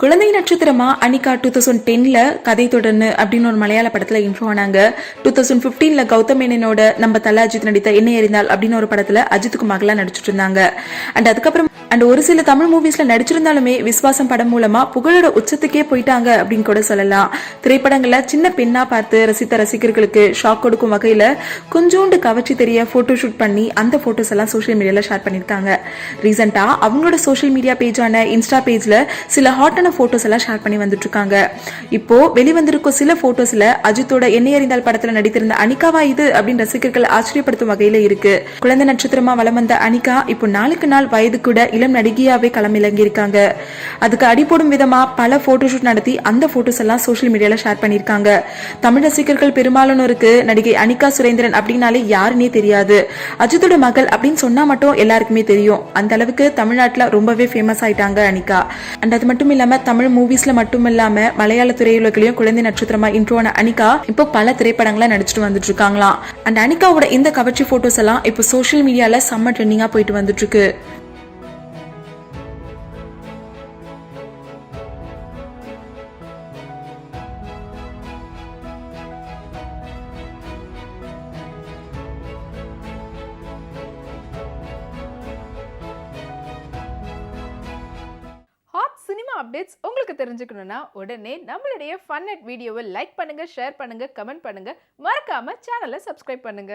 குழந்தை நட்சத்திரமா அனிகா 2010ல கதை தொடர்னு அப்படின்னு ஒரு மலையாள படத்துல இன்ட்ரோ ஆனாங்க. 2015ல கௌதம் மேனனோட நம்ம தல அஜித் நடித்த என்ன எறிந்தால் அப்படின்னு ஒரு படத்துல அஜித்துக்கு மகளா நடிச்சிட்டு இருந்தாங்க. அதுக்கப்புறம் ஒரு சில தமிழ் மூவிஸ்ல நடிச்சிருந்தாலுமே விஸ்வாசம் படம் மூலமா புகழோட உச்சத்துக்கே போயிட்டாங்க அப்படின்னு கூட சொல்லலாம். திரைப்படங்கள்ல சின்ன பெண்ணா பார்த்து ரசித்த ரசிகர்களுக்கு ஷாக் கொடுக்கும் வகையில கொஞ்சோண்டு கவர்ச்சி தெரிய போட்டோ ஷூட் பண்ணி அந்த போட்டோஸ் எல்லாம் சோசியல் மீடியால ஷேர் பண்ணிருக்காங்க. ரீசெண்டா அவங்களோட சோசியல் மீடியா பேஜான இன்ஸ்டா பேஜ்ல சில ஹாட்டான போட்டோஸ் எல்லாம் ஷேர் பண்ணி வந்துட்டு இருக்காங்க. இப்போ வெளிவந்திருக்கும் சில போட்டோஸ்ல அஜித்தோட என்ன எறிந்தால் படத்துல நடித்திருந்த அனிகாவா இது அப்படின்னு ரசிகர்கள் ஆச்சரியப்படுத்தும் வகையில இருக்கு. குழந்தை நட்சத்திரமா வலம் வந்த அனிகா இப்போ நாளுக்கு நாள் வயது கூட இளம் நடிகையாவே களமிறங்கி இருக்காங்க. அதுக்கு அடிப்படும் விதமா பல போட்டோஷூட் நடத்தி அந்த போட்டோஸ் எல்லாம் சோசியல் மீடியால ஷேர் பண்ணிருக்காங்க. தமிழ் ரசிகர்கள் பெரும்பாலானோருக்கு நடிகை அனிகா சுரேந்திரன் அப்படின்னாலே யாருன்னே தெரியாது. அஜித்தோட மகள் அப்படின்னு சொன்னா மட்டும் எல்லாருக்குமே தெரியும். அந்த அளவுக்கு தமிழ்நாட்டுல ரொம்பவே ஃபேமஸ் ஆயிட்டாங்க அனிகா. அது மட்டும் இல்லாம தமிழ் மூவிஸ்ல மட்டும் இல்லாம மலையாள திரையுலகிலையும் குழந்தை நட்சத்திரமா இன்ட்ரோன அனிகா இப்போ பல திரைப்படங்களை நடிச்சிட்டு வந்துட்டு இருக்காங்களாம். அனிகாவோட இந்த கவர்ச்சி போட்டோஸ் எல்லாம் இப்போ சோசியல் மீடியால செம்ம ட்ரெண்டிங்கா போயிட்டு வந்துட்டு இருக்கு. ஹாட் சினிமா அப்டேட்ஸ் உங்களுக்கு தெரிஞ்சுக்கணும்னா உடனே நம்மளுடைய ஃபன் அட் வீடியோவை லைக் பண்ணுங்க, ஷேர் பண்ணுங்க, கமெண்ட் பண்ணுங்க, மறக்காம சேனலை சப்ஸ்கிரைப் பண்ணுங்க.